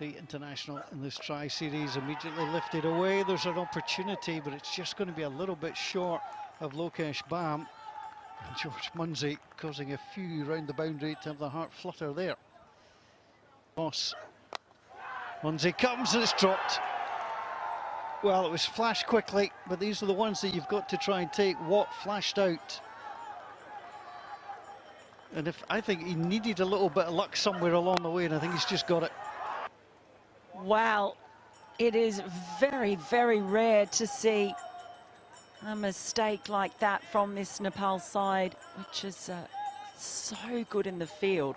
T20 international in this tri-series, immediately lifted away. There's an opportunity, but it's just going to be a little bit short of Lokesh Bam. And George Munsey causing a few round the boundary to have the heart flutter there. Boss. Munsey comes and it's dropped. Well, it was flashed quickly, but these are the ones that you've got to try and take. What flashed out? And I think he needed a little bit of luck somewhere along the way, and I think he's just got it. Wow, it is very, very rare to see a mistake like that from this Nepal side, which is so good in the field.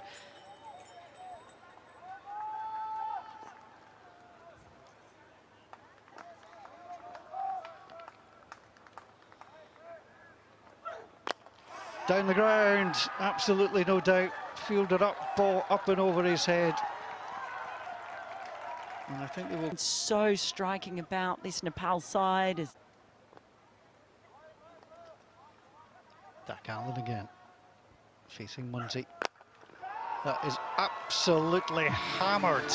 Down the ground, absolutely no doubt. Fielded up, ball up and over his head. And I think they will. So striking about this Nepal side is. Dak Allen again, facing Munsey. That is absolutely hammered.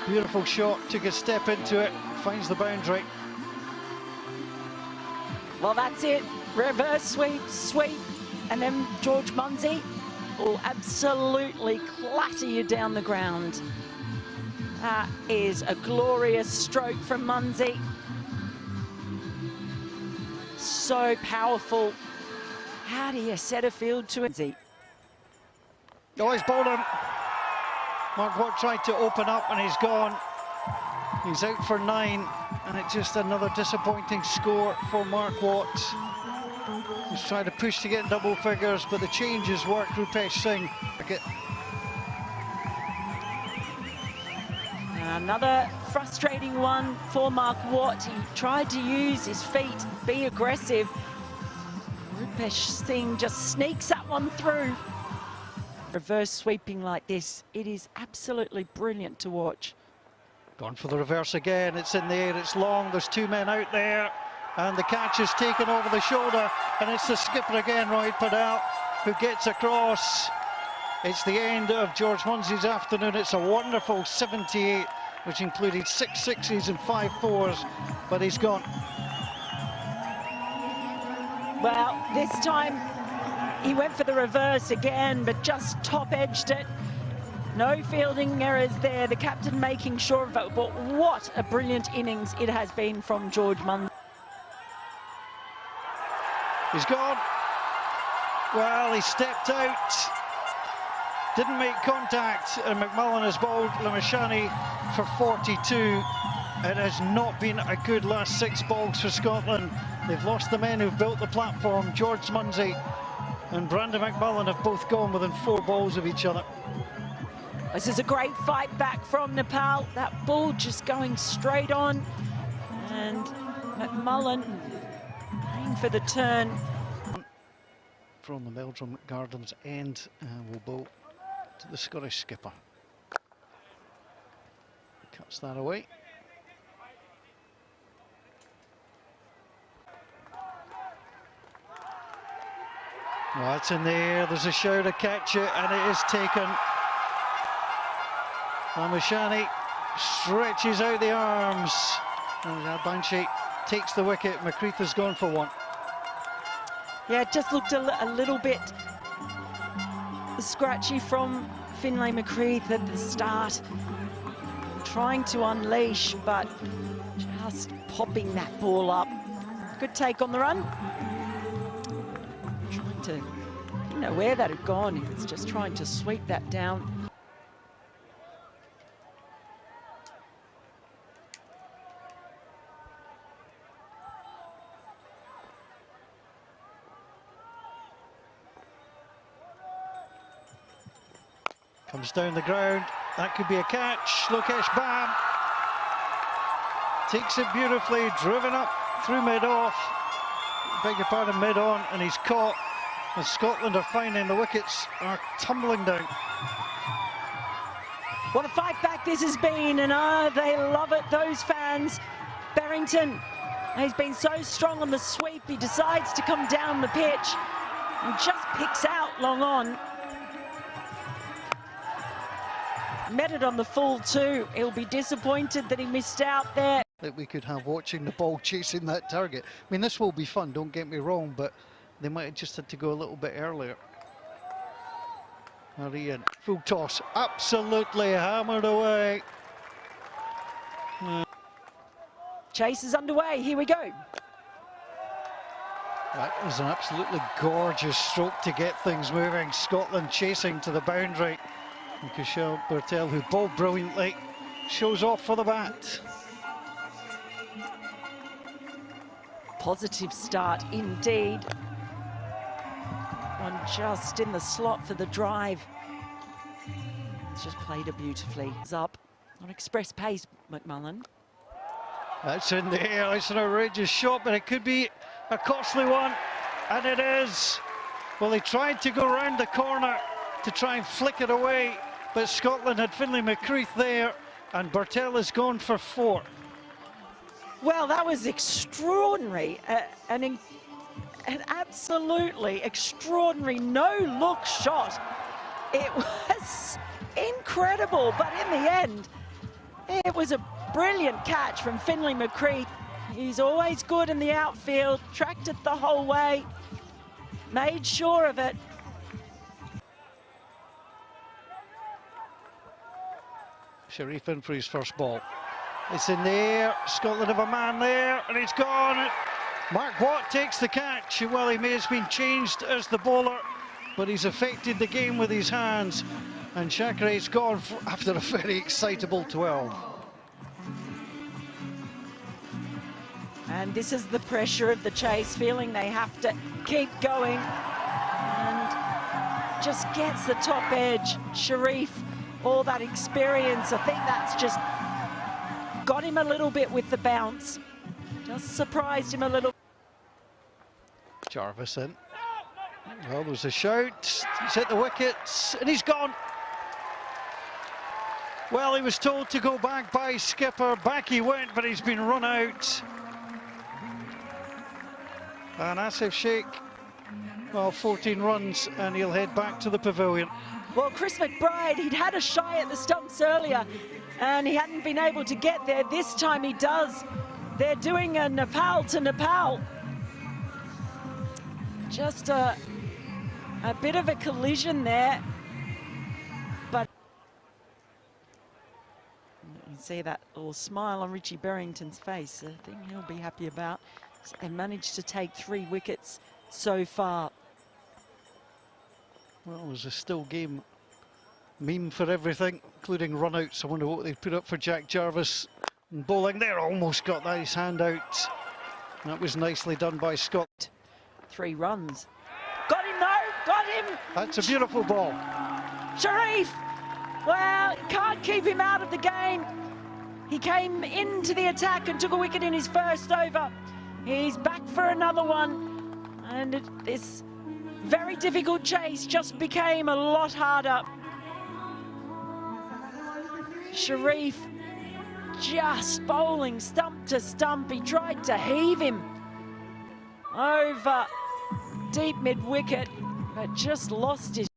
Beautiful shot, took a step into it, finds the boundary. Well, that's it. Reverse sweep, sweep, and then George Munsey will absolutely clatter you down the ground. That is a glorious stroke from Munsey. So powerful. How do you set a field to Munsey? Oh, he's bowled him. Mark Watt tried to open up and he's gone. He's out for 9, and it's just another disappointing score for Mark Watt. He's trying to push to get in double figures, but the changes work. Rupesh Singh. Another frustrating one for Mark Watt. He tried to use his feet, be aggressive. Rupesh Singh just sneaks that one through. Reverse sweeping like this, it is absolutely brilliant to watch. Gone for the reverse again. It's in the air, it's long. There's 2 men out there. And the catch is taken over the shoulder, and it's the skipper again, Rohit Padal, who gets across. It's the end of George Munsey's afternoon. It's a wonderful 78, which included 6 sixes and 5 fours, but he's gone. Well, this time he went for the reverse again, but just top-edged it. No fielding errors there, the captain making sure of it, but what a brilliant innings it has been from George Munsey. He's gone. Well, he stepped out, didn't make contact, and McMullen has bowled Lamashani for 42. It has not been a good last 6 balls for Scotland. They've lost the men who've built the platform. George Munsey and Brandon McMullen have both gone within 4 balls of each other. This is a great fight back from Nepal. That ball just going straight on, and McMullen going for the turn. From the Meldrum Gardens end, will bowl to the Scottish skipper. Cuts that away. Well, it's in the air, there's a shout to catch it, and it is taken. Lamashani stretches out the arms, and Banshee takes the wicket. McCreath has gone for 1. Yeah, it just looked a little bit scratchy from Finlay McCreath at the start. Trying to unleash, but just popping that ball up. Good take on the run. Trying to, you know where that had gone. He was just trying to sweep that down. Comes down the ground, that could be a catch. Lokesh Bam takes it beautifully, driven up through mid-off, beg your pardon, mid-on, and he's caught. And Scotland are finding the wickets are tumbling down. What a fight back this has been, and they love it, those fans. Barrington, he's been so strong on the sweep, he decides to come down the pitch and just picks out long on. met it on the full too. He'll be disappointed that he missed out there. That we could have watching the ball chasing that target. I mean, this will be fun, don't get me wrong, but they might have just had to go a little bit earlier. Marian, full toss, absolutely hammered away. Chase is underway, here we go. That was an absolutely gorgeous stroke to get things moving. Scotland chasing to the boundary. Michelle Bertel, who bowled brilliantly, shows off for the bat. Positive start indeed. One just in the slot for the drive. It's just played it beautifully. It's up on express pace, McMullen. That's in the air. It's an outrageous shot, but it could be a costly one, and it is. Well, he tried to go round the corner to try and flick it away, but Scotland had Finlay McCreath there, and Bertel has gone for 4. Well, that was extraordinary, an absolutely extraordinary no-look shot. It was incredible, but in the end, it was a brilliant catch from Finlay McCreath. He's always good in the outfield, tracked it the whole way, made sure of it. Sharif in for his first ball. It's in the air, Scotland have a man there, and he's gone. Mark Watt takes the catch. Well, he may have been changed as the bowler, but he's affected the game with his hands. And Chakra's gone after a very excitable 12. And this is the pressure of the chase, feeling they have to keep going. And just gets the top edge. Sharif, all that experience, I think that's just got him a little bit with the bounce. Just surprised him a little. Jarvis in. Well, there was a shout. He's hit the wickets, and he's gone. Well, he was told to go back by skipper. Back he went, but he's been run out. And Asif Sheikh, well, 14 runs, and he'll head back to the pavilion. Well, Chris McBride, he'd had a shy at the stumps earlier, and he hadn't been able to get there. This time he does. They're doing a Nepal to Nepal. Just a bit of a collision there. But you can see that little smile on Richie Berrington's face. I think he'll be happy about. They managed to take 3 wickets so far. Well, it was a still game meme for everything, including run-outs. I wonder what they put up for Jack Jarvis. And bowling there, almost got that his hand out. That was nicely done by Scott. 3 runs. Got him though, got him! That's a beautiful ball. Sharif! Well, can't keep him out of the game. He came into the attack and took a wicket in his first over. He's back for another one. And this very difficult chase just became a lot harder. Sharif just bowling stump to stump. He tried to heave him over deep mid-wicket, but just lost his...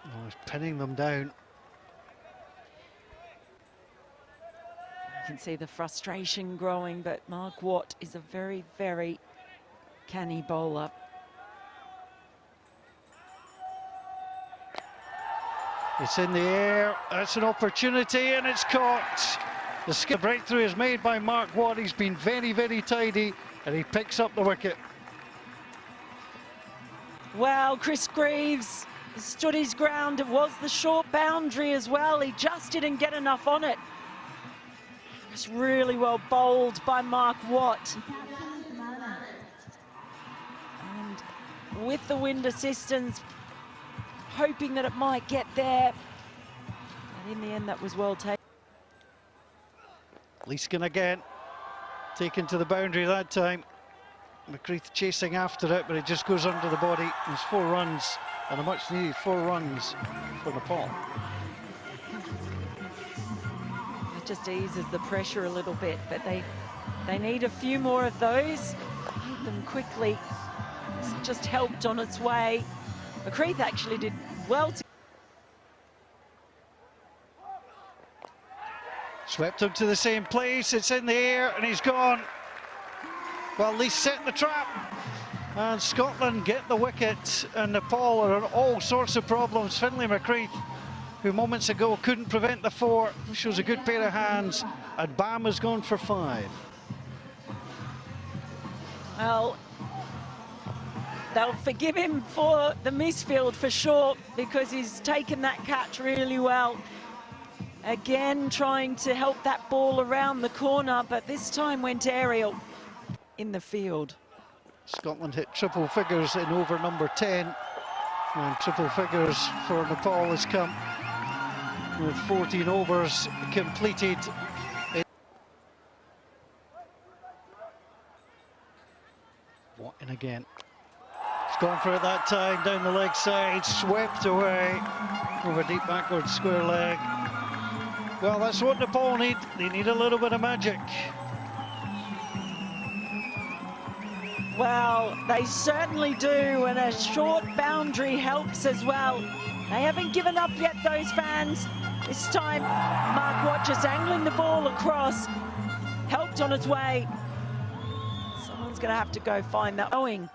Oh, he's pinning them down. You can see the frustration growing, but Mark Watt is a very, very canny bowler. It's in the air, that's an opportunity, and it's caught. The skip breakthrough is made by Mark Watt. He's been very, very tidy, and he picks up the wicket. Well, Chris Greaves stood his ground. It was the short boundary as well. He just didn't get enough on it. It was really well bowled by Mark Watt. And with the wind assistance, hoping that it might get there. And in the end, that was well taken. Leeskin again, taken to the boundary that time. McCreath chasing after it, but it just goes under the body. There's 4 runs, and a much needed 4 runs for Nepal. It just eases the pressure a little bit, but they need a few more of those. Hit them quickly. It's just helped on its way. McCreath actually did well. Swept him to the same place, it's in the air and he's gone. Well, at least setting the trap. And Scotland get the wicket, and Nepal are in all sorts of problems. Finlay McCreath, who moments ago couldn't prevent the 4, shows a good pair of hands, and Bam has gone for 5. Well, they'll forgive him for the misfield for sure, because he's taken that catch really well. Again, trying to help that ball around the corner, but this time went aerial in the field. Scotland hit triple figures in over number 10, and triple figures for Nepal has come with 14 overs completed. Watton again. It's gone for it that time, down the leg side, swept away over deep backward square leg. Well, that's what Nepal need. They need a little bit of magic. Well, they certainly do, and a short boundary helps as well. They haven't given up yet, those fans. This time, Mark Watt just angling the ball across, helped on its way. Someone's going to have to go find that, knowing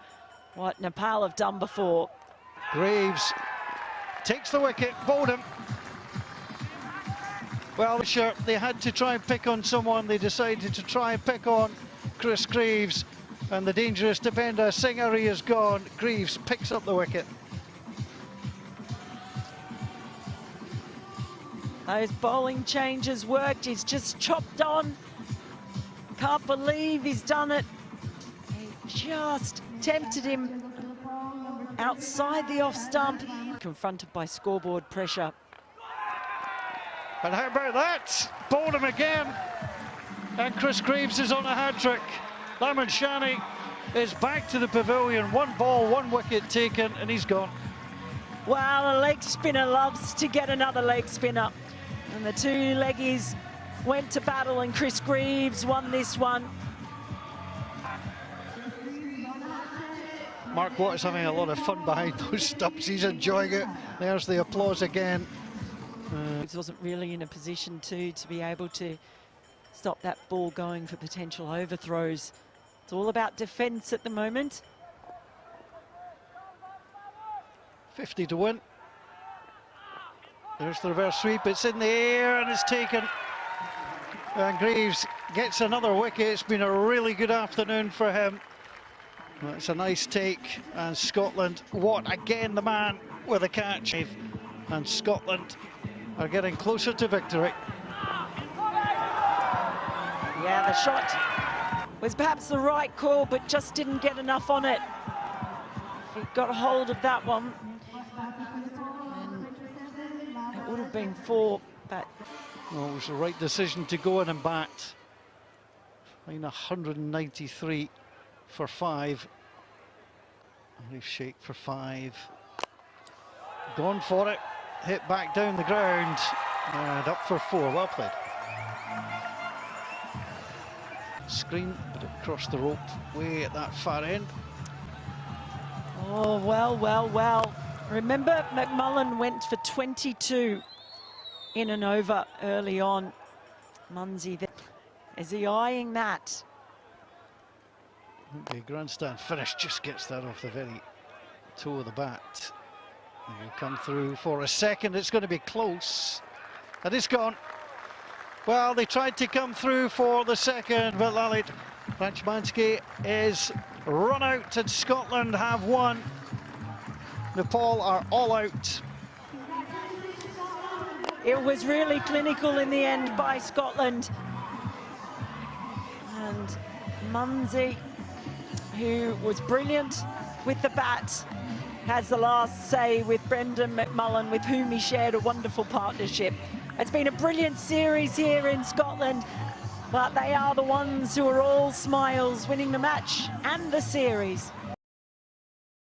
what Nepal have done before. Graves takes the wicket, bowled him. Well, sure, they had to try and pick on someone. They decided to try and pick on Chris Greaves. And the dangerous defender, Singari, is gone. Greaves picks up the wicket. Those bowling changes worked. He's just chopped on. Can't believe he's done it. He just tempted him outside the off stump. Confronted by scoreboard pressure. And how about that? Bowled him again. And Chris Greaves is on a hat-trick. Laman Shani is back to the pavilion. 1 ball, 1 wicket taken, and he's gone. Well, a leg spinner loves to get another leg spinner. And the 2 leggies went to battle, and Chris Greaves won this one. Mark Watt is having a lot of fun behind those stumps. He's enjoying it. There's the applause again. He wasn't really in a position to be able to stop that ball going for potential overthrows. It's all about defence at the moment. 50 to win. There's the reverse sweep. It's in the air and it's taken. And Greaves gets another wicket. It's been a really good afternoon for him. It's a nice take. And Scotland, Watt again the man with a catch. And Scotland are getting closer to victory. Yeah, the shot was perhaps the right call, but just didn't get enough on it. If he got hold of that one, then it would have been 4, but... Well, it was the right decision to go in and bat. 193 for 5. Leaf shake for 5. Gone for it. Hit back down the ground. And up for 4. Well played. Screen, but it crossed the rope way at that far end. Oh, well, well, well. Remember, McMullen went for 22 in and over early on. Munsey, is he eyeing that? The grandstand finish just gets that off the very toe of the bat. He'll come through for a second. It's going to be close. And it's gone. Well, they tried to come through for the second, but Lalit Rachmansky is run out and Scotland have won. Nepal are all out. It was really clinical in the end by Scotland. And Munsey, who was brilliant with the bat, has the last say with Brendan McMullen, with whom he shared a wonderful partnership. It's been a brilliant series here in Scotland, but they are the ones who are all smiles, winning the match and the series.